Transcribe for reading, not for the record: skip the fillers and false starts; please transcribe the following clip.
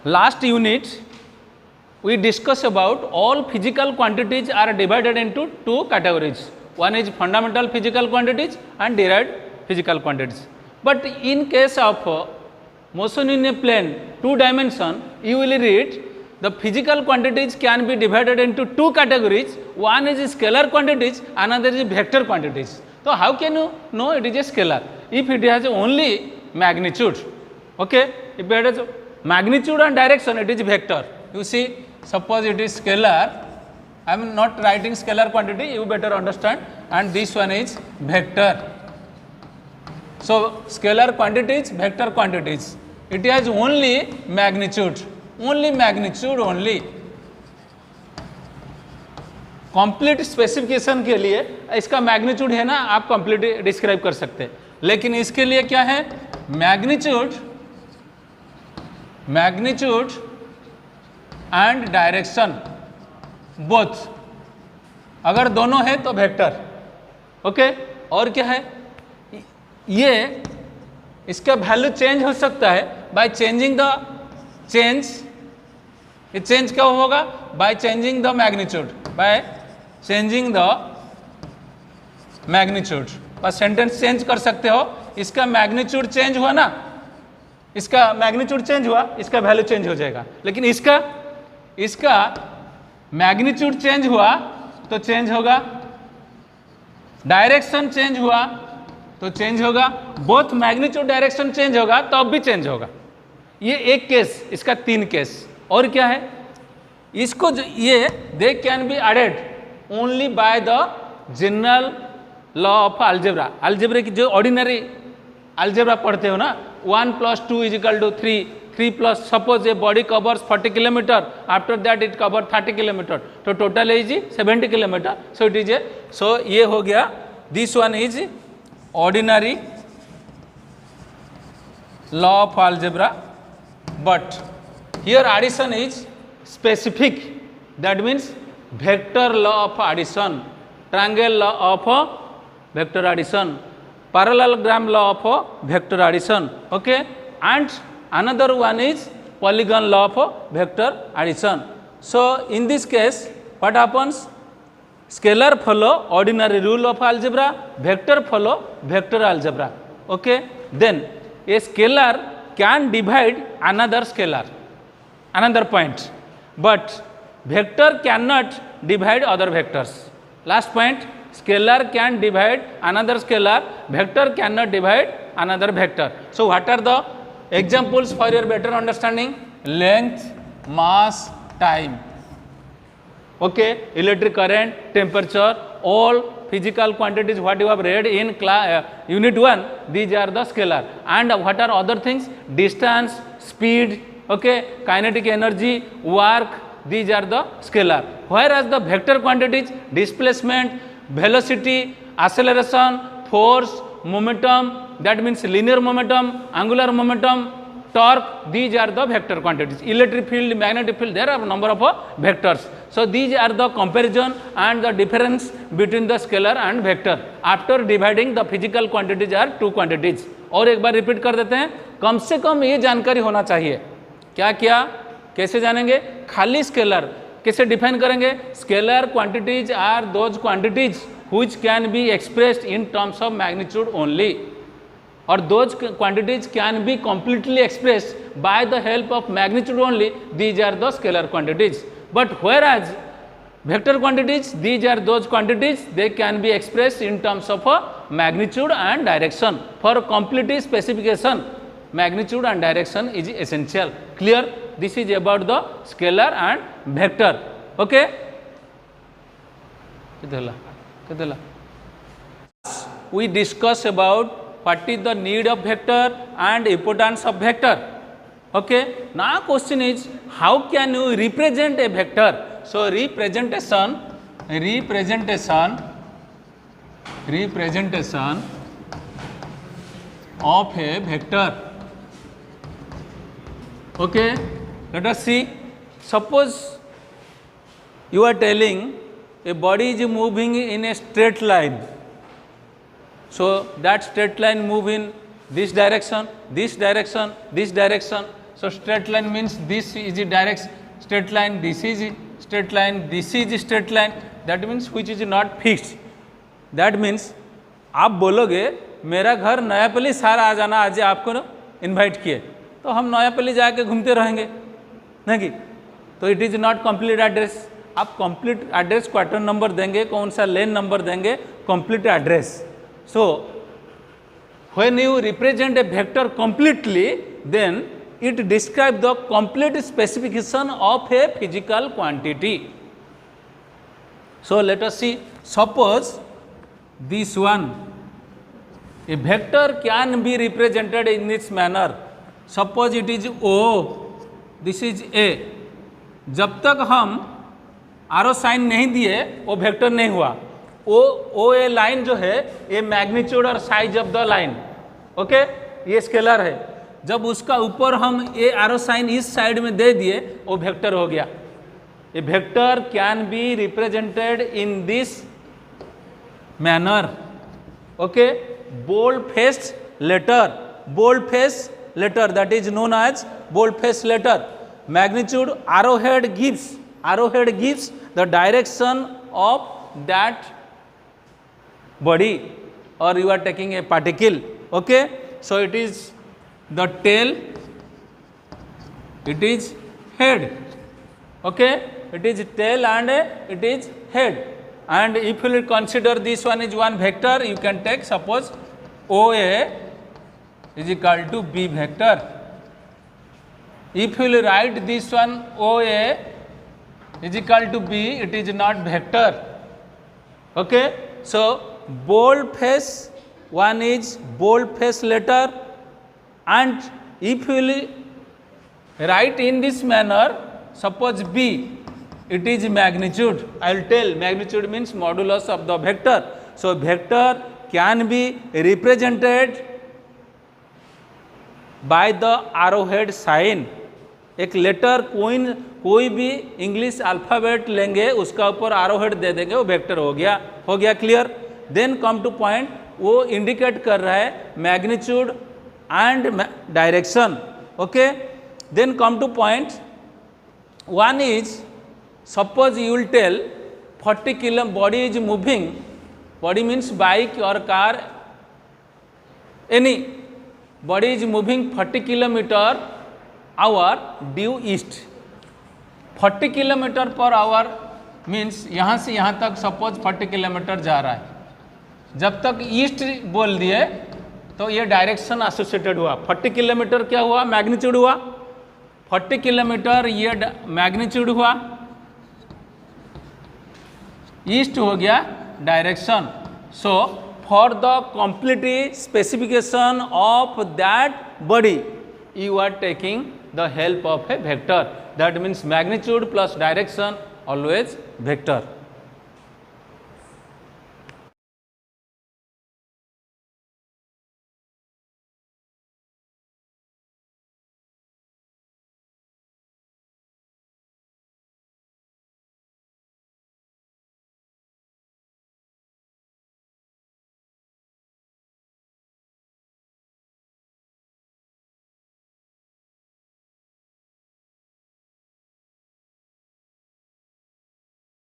last unit we discuss about all physical quantities are divided into two categories. One is fundamental physical quantities and derived physical quantities. But in case of motion in a plane 2 dimension, you will read the physical quantities can be divided into two categories. One is scalar quantities, another is vector quantities. So how can you know it is a scalar? If it has only magnitude, okay? If it has magnitude and direction, it is vector. You see, suppose it is scalar. I am not writing scalar quantity, you better understand, and this one is vector. So scalar quantities, vector quantities, it has only magnitude, only. Complete specification के लिए इसका magnitude है ना, आप complete describe कर सकते हैं, लेकिन इसके लिए क्या है, मैग्नीट्यूड एंड डायरेक्शन बोथ, अगर दोनों है तो वेक्टर, ओके। और क्या है, ये इसका वैल्यू चेंज हो सकता है बाय चेंजिंग द ये चेंज क्या होगा, बाय चेंजिंग द मैग्नीट्यूड, बस सेंटेंस चेंज कर सकते हो। इसका मैग्नीट्यूड चेंज हुआ ना, इसका मैग्नीट्यूड चेंज हुआ, इसका वैल्यू चेंज हो जाएगा, लेकिन इसका मैग्नीट्यूड चेंज हुआ तो चेंज होगा, डायरेक्शन चेंज हुआ तो चेंज होगा, बोथ मैग्नीट्यूड डायरेक्शन चेंज होगा तो अब भी चेंज होगा। ये एक केस, इसका 3 केस। और क्या है, इसको ये they can be added only by the general law of algebra की जो ऑर्डिनरी अलजेब्रा पढ़ते हो ना, 1 + 2 = 3, 3 + suppose a body covers 40 kilometre, after that it cover 30 kilometre, तो total is 70 kilometre. So it is so ये हो गया, this one is ordinary law of algebra, but here addition is specific, that means vector law of addition, triangle law of vector addition, parallelogram law of vector addition, okay, and another one is polygon law of vector addition. So in this case what happens, scalar follow ordinary rule of algebra, vector follow vector algebra, okay. Then a scalar can divide another scalar, another point, but vector cannot divide other vectors. Last point, scalar can divide another scalar, vector cannot divide another vector. So what are the examples for your better understanding? Length, mass, time, okay, electric current, temperature, all physical quantities what you have read in unit 1, these are the scalar. And what are other things? Distance, speed, okay, kinetic energy, work, these are the scalar. Whereas the vector quantities, displacement, velocity, acceleration, force, momentum, that means linear momentum, angular momentum, torque, these are the vector quantities. Electric field, magnetic field, there are a number of vectors. So these are the comparison and the difference between the scalar and vector after dividing the physical quantities are two quantities. और एक बार repeat कर देते हैं, कम से कम ये जानकारी होना चाहिए। क्या क्या कैसे जानेंगे, खाली स्केलर कैसे डिफाइन करेंगे, scalar quantities are those quantities which can be expressed in terms of magnitude only, और those quantities can be completely expressed by the help of magnitude only, these are the scalar quantities. But whereas vector quantities, these are those quantities they can be expressed in terms of magnitude and direction. For complete specification, magnitude and direction is essential. Clear? This is about the scalar and vector. Okay? We discuss about what is the need of vector and importance of vector. Okay? Now question is, how can you represent a vector? So representation of a vector. Okay, let us see. Suppose you are telling a body is moving in a straight line. So that straight line move in this direction, this direction, this direction. So straight line means this is the direct straight line, this is straight line, this is straight line. That means which is not fixed. That means आप बोलोगे मेरा घर नयापल्ली सारा आ जाना, आज आपको invite किए तो हम नयापल्ली जाके घूमते रहेंगे नहीं, तो it is not complete address. आप कंप्लीट एड्रेस क्वार्टर नंबर देंगे, कौन सा लेन नंबर देंगे, complete address. So when you represent a vector completely then it describe the complete specification of a physical quantity. So let us see, suppose this one, a vector can be represented in this manner. Suppose it is O, this is A. जब तक हम आरो sign नहीं दिए वो vector नहीं हुआ. ओ ए line जो है ये मैग्नीट्यूड और size of the line, okay, ये स्केलर है. जब उसका ऊपर हम ए आरो साइन इस साइड में दे दिए वो वेक्टर हो गया. A vector can be represented in this manner, okay. Bold face letter, bold face letter that is known as bold face letter. Magnitude arrowhead gives the direction of that body or you are taking a particle, okay. So it is the tail, it is head, okay, it is tail and it is head. And if you will consider this one is one vector, you can take suppose OA is equal to B vector. If you will write this one OA is equal to B, it is not vector, okay. So bold face, one is bold face letter, and if you will write in this manner, suppose B, it is magnitude. I will tell magnitude means modulus of the vector. So vector can be represented by the arrowhead sign. एक letter कोई भी English alphabet लेंगे उसका ऊपर आरोहेड दे देंगे वो vector हो गया clear. Then come to point, वो इंडिकेट कर रहा है magnitude and direction, okay. Then come to point, one is suppose you will tell 40 kilo body is moving, body means bike और car, any body is moving 40 kilometre hour due east. 40 kilometre per hour means यहाँ से यहाँ तक suppose 40 kilometre जा रहा है. जब तक ईस्ट बोल दिए तो ये डायरेक्शन एसोसिएटेड हुआ. 40 किलोमीटर क्या हुआ, मैग्नीट्यूड हुआ. 40 किलोमीटर ये मैग्नीट्यूड हुआ, ईस्ट हो गया direction. So for the complete specification of that body you are taking the help of a vector. That means magnitude plus direction always vector.